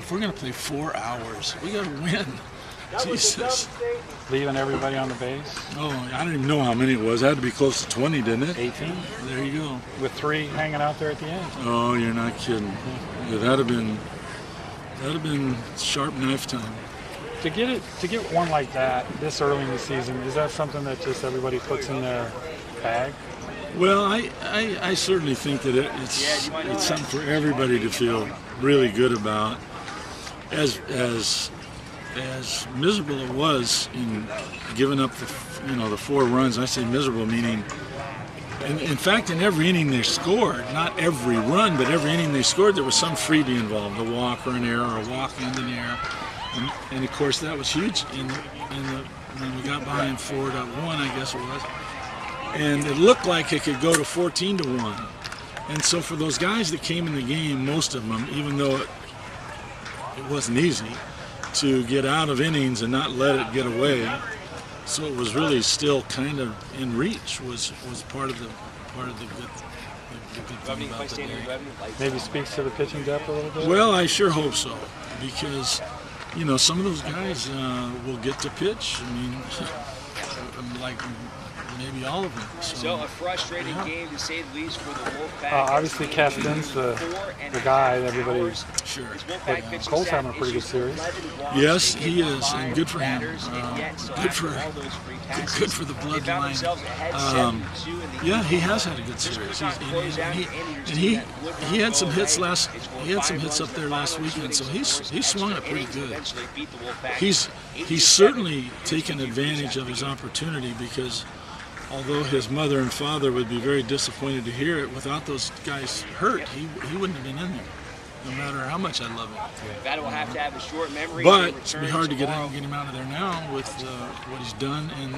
if we're going to play 4 hours, we got to win. Jesus. Leaving everybody on the base. Oh, I don't even know how many it was. It had to be close to 20, didn't it? 18. There you go. With 3 hanging out there at the end. Oh, you're not kidding. Yeah, that'd have been sharp knife time. To get one like that this early in the season, is that something that just everybody puts in their bag? Well, I certainly think that it's something for everybody to feel really good about. As miserable it was in giving up the 4 runs. I say miserable meaning, in fact, in every inning they scored, not every run, but every inning they scored, there was some freebie involved, a walk or an error, or a walk and an error. And of course, that was huge when we got behind 4-1, I guess it was. And it looked like it could go to 14-1. And so for those guys that came in the game, most of them, even though it wasn't easy, to get out of innings and not let it get away, so it was really still kind of in reach, was part of the good thing about the day. Maybe speaks to the pitching depth a little bit? Well, I sure hope so, because some of those guys will get to pitch. I mean, like maybe all of them. So a frustrating game to say the least for the Wolfpack. Obviously, Keston's the guy that everybody. Sure. Cole's having a pretty good series. Yes, he is, and good for him. Good for the bloodline. Yeah, he has had a good series. He had some hits up there last weekend, so he's swung it pretty good. He's certainly taken advantage of his opportunity, because although his mother and father would be very disappointed to hear it, without those guys hurt, he wouldn't have been in there, no matter how much I love him. That will have to have a short memory. But it's going to be hard to get him out of there now with what he's done, and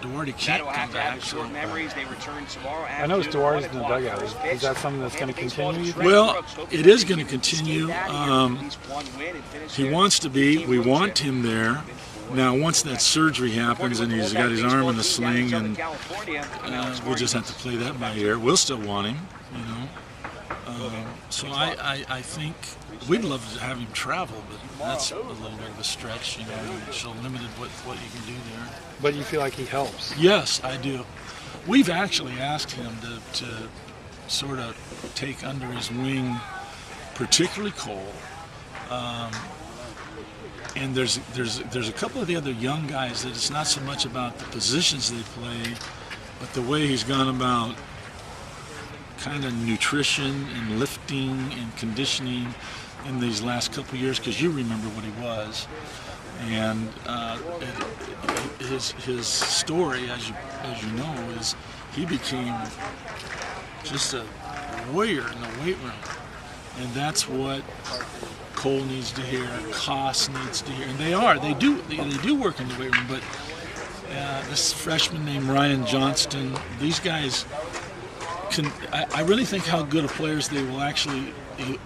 Duarte can't come back. Short memories. They return tomorrow. I noticed Duarte's in the dugout. Is that something that's going to continue? Well, it is going to continue. He wants to be. We want him there. Now, once that surgery happens and he's got his arm in the sling, and we'll just have to play that by ear. We'll still want him, So I think we'd love to have him travel, but that's a little bit of a stretch, so limited what you can do there. But you feel like he helps? Yes, I do. We've actually asked him to sort of take under his wing, particularly Cole. And there's a couple of the other young guys that it's not so much about the positions they play, but the way he's gone about kind of nutrition and lifting and conditioning in these last couple of years, because you remember what he was. And his story, as you know, is he became just a warrior in the weight room, and that's what Cole needs to hear, Koss needs to hear, and they do work in the weight room. But this freshman named Ryan Johnston, these guys I really think how good of players they will actually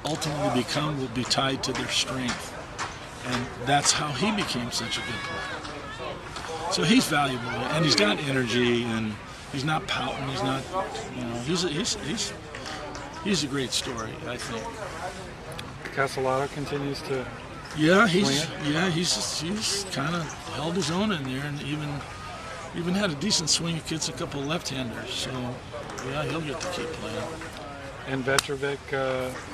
ultimately become will be tied to their strength, and that's how he became such a good player. So he's valuable, and he's got energy, and he's not pouting. He's not, he's a great story, I think. Castellato continues to. Yeah, he's kind of held his own in there, and even had a decent swing against a couple of left-handers. So yeah, he'll get to keep playing. And Vetrovic,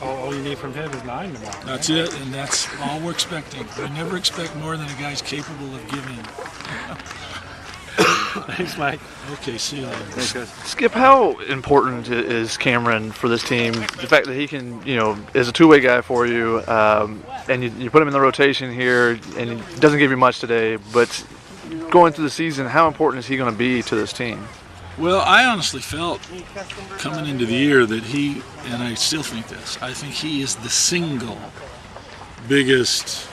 all you need from him is 9 tomorrow. That's it, and that's all we're expecting. We never expect more than a guy's capable of giving. Thanks, Mike. Okay, see you later. Thanks, guys. Skip, how important is Cameron for this team? The fact that he can, is a two-way guy for you, and you put him in the rotation here, and he doesn't give you much today, but going through the season, how important is he going to be to this team? Well, I honestly felt coming into the year that and I still think this, I think he is the single biggest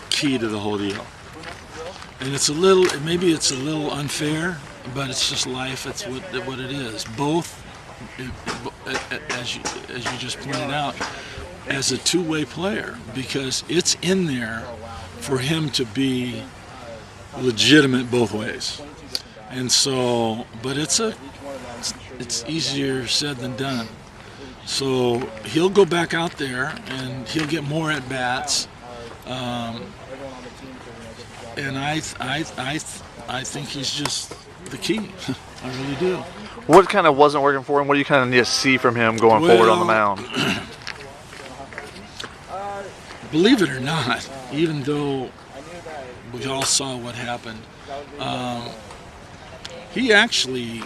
key to the whole deal. And maybe it's a little unfair, but it's just life. It's what it is. Both, as you just pointed out, as a two-way player, because it's in there for him to be legitimate both ways. And so, but it's easier said than done. So he'll go back out there and he'll get more at bats. And I think he's just the key. I really do. What kind of wasn't working for him? What do you kind of need to see from him going forward on the mound? Believe it or not, even though we all saw what happened, he actually,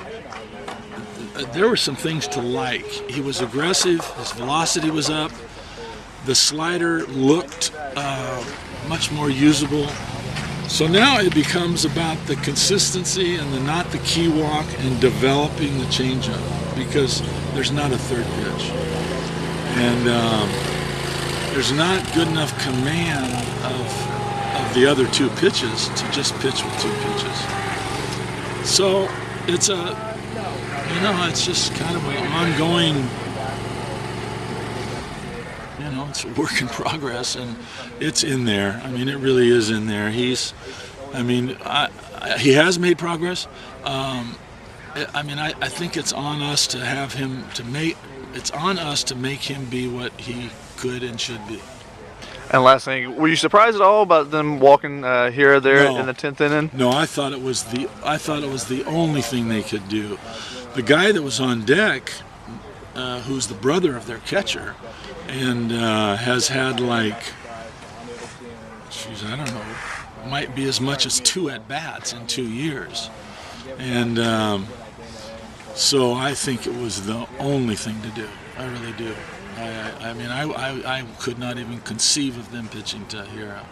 there were some things to like. He was aggressive, his velocity was up, the slider looked much more usable. So now it becomes about the consistency and not the key walk and developing the changeup, because there's not a third pitch. And there's not good enough command of the other two pitches to just pitch with two pitches. So it's it's just kind of an ongoing, it's a work in progress, and it's in there. I mean, it really is in there. He has made progress. I think it's on us to have him it's on us to make him be what he could and should be. And last thing, were you surprised at all about them walking here or there in the 10th inning? No, I thought it was the only thing they could do. The guy that was on deck, who's the brother of their catcher, and has had I don't know, might be as much as 2 at-bats in 2 years. And so I think it was the only thing to do. I really do. I could not even conceive of them pitching to Hiura.